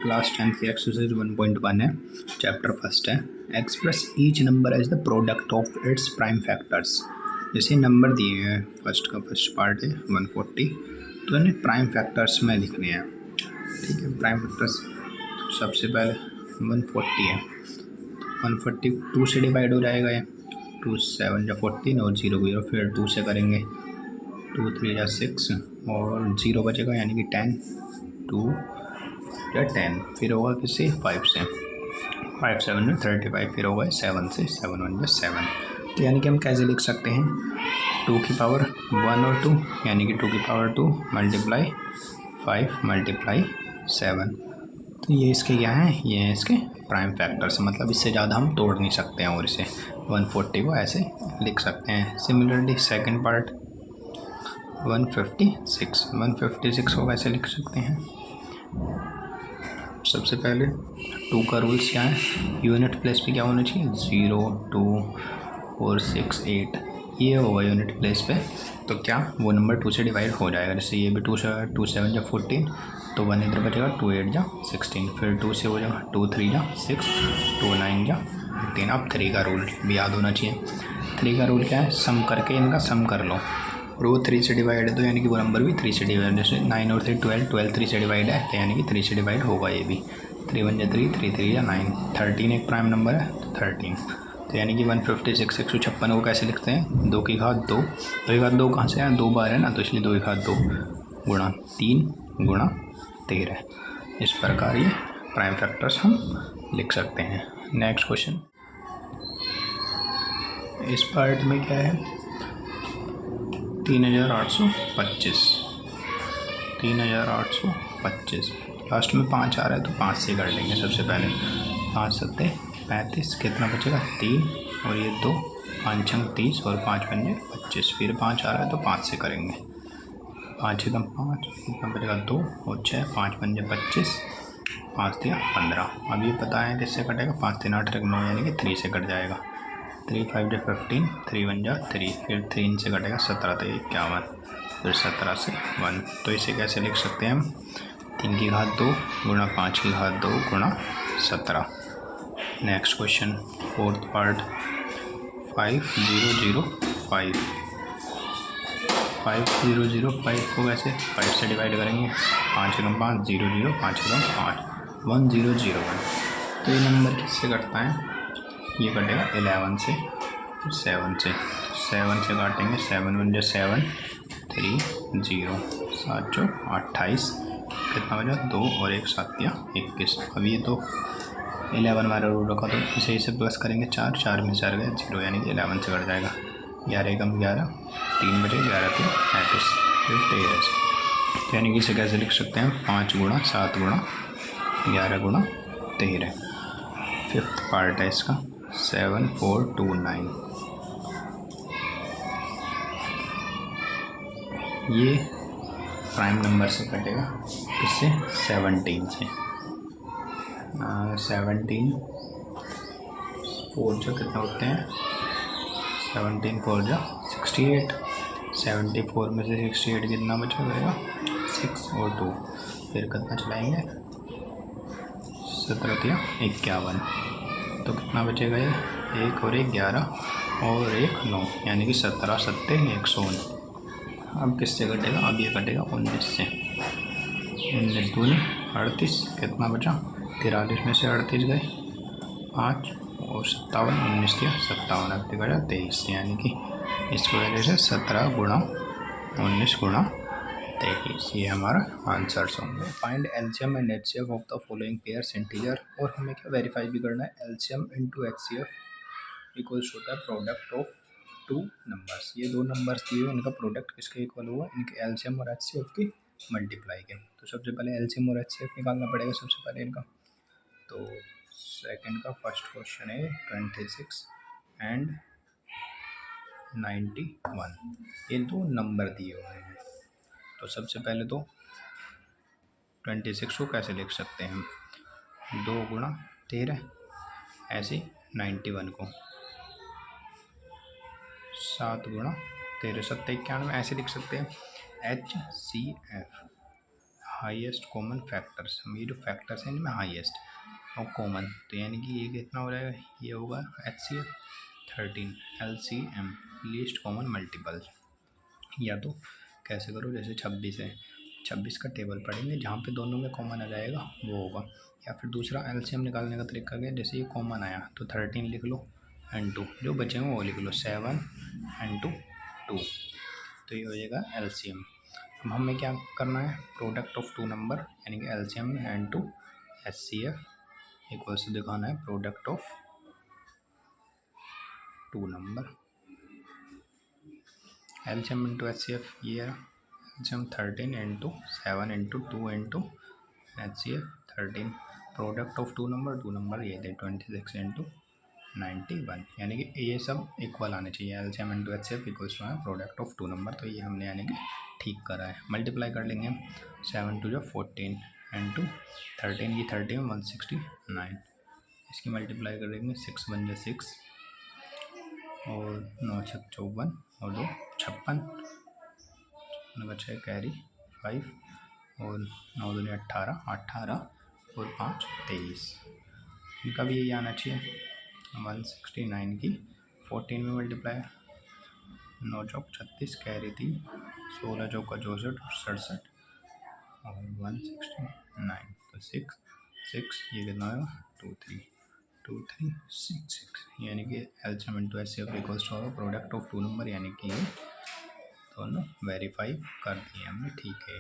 Class 10th की exercise 1.1 है, chapter first है। Express each number as the product of its prime factors. जैसे number दिए हैं, फर्स्ट का फर्स्ट पार्ट है 140, तो इन्हें प्राइम फैक्टर्स में लिखने हैं। ठीक है, प्राइम फैक्टर्स सबसे पहले 140 है, 140 2 से डिवाइड हो जाएगा ये, 2 7 या 14 और 0 0, फिर 2 से करेंगे, 2 3 या 6 और 0 बचेगा यानी कि 10, 2 या 10, फिर होगा किससे 5 से, 5 7 में 35, फिर होगा 7 से, 7 1 या 7। तो यानी कि हम कैसे लिख सकते हैं, 2 की पावर 1 और 2 यानी कि 2 की पावर 2 मल्टीप्लाई 5 मल्टीप्लाई 7। तो ये इसके क्या हैं, ये हैं इसके प्राइम फैक्टर्स, मतलब इससे ज़्यादा हम तोड़ नहीं सकते हैं और इसे 140 को ऐसे लिख सकते हैं। सिमिलरली सेकेंड पार्ट 156 को कैसे लिख सकते हैं। सबसे पहले 2 का रूल्स क्या है, यूनिट प्लेस पे क्या होना चाहिए, 0 2 4 6 8, ये होगा यूनिट प्लेस पे। तो क्या वो नंबर 2 से डिवाइड हो जाएगा, जैसे ये भी 2 7 या 14, तो 1 इधर बचेगा, 2 8 या 16, फिर 2 से हो जाएगा 2 3 या 6, 2 9 या 18। अब 3 का रूल भी याद होना चाहिए। 3 का रूल क्या है, सम करके इनका सम कर लो, और वो 3 से डिवाइड है तो यानी कि वो नंबर भी 3 से डिवाइड, जैसे 9 और 3 12, 12 3 से डिवाइड है तो यानी कि 3 से डिवाइड होगा ये भी, 3 1 या 3 3 3 या 9, 13 एक प्राइम नंबर है तो 13। तो यानी कि 156 156 को कैसे लिखते हैं, 2 की घात 2, 2 की घात 2 कहाँ से है, 2 बार है ना, तो इसलिए 2 की घात 2 गुणा 3 गुणा 13। इस प्रकार ये प्राइम फैक्टर्स हम लिख सकते हैं। नेक्स्ट क्वेश्चन, इस पार्ट में क्या है, 3825, 3825, लास्ट में 5 आ रहा है तो 5 से कर लेंगे। सबसे पहले 5 सत्ते 35, कितना बचेगा 3 और ये 2, 5 छंग 30 और 5 पंजे 25, फिर 5 आ रहा है तो 5 से करेंगे, 5 एकदम 5, कितना बचेगा 2 और 6, 5 पंजे 25, 5 दिया 15। अब ये पता है किससे कटेगा, 5 3 8 9 यानी कि 3 से कट जाएगा, 3 5 जा 15, 3 1 जा 3, फिर 3 से कटेगा 17 तो 51, फिर 17 से 1। तो इसे कैसे लिख सकते हैं हम, 3 की घात 2 गुणा 5 की घात 2 गुणा 17। नेक्स्ट क्वेश्चन, फोर्थ पार्ट 5005, 5005 को कैसे 5 से डिवाइड करेंगे, 5 एकम 5 0 0, 5 एकम 5 1001। तो ये नंबर किससे कटता है, ये कटेगा 11 से, 7 से, 7 से काटेंगे, 7 1 जा 7 3 0, 7 चौ 28, कितना बचा 2 और 1 7 या 21। अब ये तो 11 हमारा रूल रखा तो इसे इसे प्लस करेंगे, 4 4 में 4 गए 0 यानी कि 11 से कट जाएगा, 11 एकम 11, 3 बचे 11 3 35, फिर 13 से, यानी कि इसे कैसे लिख सकते हैं, 5 गुणा 7 गुणा 11 गुणा 13। फिफ्थ पार्ट है इसका 7429, ये प्राइम नंबर से कटेगा, किससे 17 से, 17 4 जो कितना होते हैं, 17 4 जो 68, 74 में से 68 कितना बचा रहेगा 6 और 2, फिर कितना चलाएंगे 17 या 51, तो कितना बचेगा ये 1 और 1 11 और 1 9, यानी कि 17 सत्ते 119। अब किससे कटेगा, अब ये कटेगा 19 से, 19 दूनी 38, कितना बचा 43 में से 38 गए 5 और 57, 19 दिया 57, अब दिखा 23, यानी कि इसकी वजह से 17 गुणा 19 गुणा 23, ये हमारा आंसर्स होंगे। Find LCM and HCF of the following pairs integer, और हमें क्या वेरीफाई भी करना है, एलसीएम इंटू एचसीएफ इक्वल्स होता है प्रोडक्ट ऑफ 2 नंबर्स। ये 2 नंबर्स दिए हुए, इनका प्रोडक्ट किसके इक्वल हुआ, इनके एलसीएम और एचसीएफ की मल्टीप्लाई के। तो सबसे पहले एलसीएम और एचसीएफ निकालना पड़ेगा सबसे पहले इनका। तो सेकंड का फर्स्ट क्वेश्चन है 26 एंड 91, ये 2 नंबर दिए हुए हैं। तो सबसे पहले तो 26 को कैसे लिख सकते हैं हम, 2 गुणा 13, ऐसे 91 को 7 गुणा 13 7 91 ऐसे लिख सकते हैं। HCF हाईएस्ट कॉमन फैक्टर्स, ये जो फैक्टर्स हैं इनमें हाईएस्ट और कॉमन, तो यानी कि ये कितना हो जाएगा, ये होगा HCF 13, LCM least common multiple. या तो कैसे करो, जैसे 26 है, 26 का टेबल पढ़ेंगे जहाँ पे दोनों में कॉमन आ जाएगा वो होगा। या फिर दूसरा LCM निकालने का तरीका क्या है, जैसे ये कॉमन आया तो 13 लिख लो N2, जो बचे हैं वो लिख लो 7 N2 2, तो ये हो जाएगा LCM। अब हमें क्या करना है, प्रोडक्ट ऑफ टू नंबर यानी कि LCM N2 HCF इक्वल से दिखाना है product of two number. LCM into HCF ये है, LCM 13 into 7 into 2 into HCF 13, product of two number ये थे 26 इंटू 91, यानी कि ये सब इक्वल आने चाहिए। LCM into HCF equals to है प्रोडक्ट ऑफ टू नंबर, तो ये हमने यानी कि ठीक करा है। मल्टीप्लाई कर लेंगे 7 2 14 इंटू 13 की 30 में 169, इसकी मल्टीप्लाई कर लेंगे 6 1 जा 6 और 9 6 54 और 2 56, बचा कैरी 5 और 9 2 18 18 और 5 23, इनका भी यही आना चाहिए। 169 की 14 में मल्टीप्लाई, 9 चौक 36 कैरी 3, 16 चौका 64 और 67 और 169, तो 6 6 ये कितना होगा 2 3 2 3 6 6, यानी कि LCM into HCF equals to product of two number, यानी कि ये दोनों वेरीफाई कर दिए हमने, ठीक है।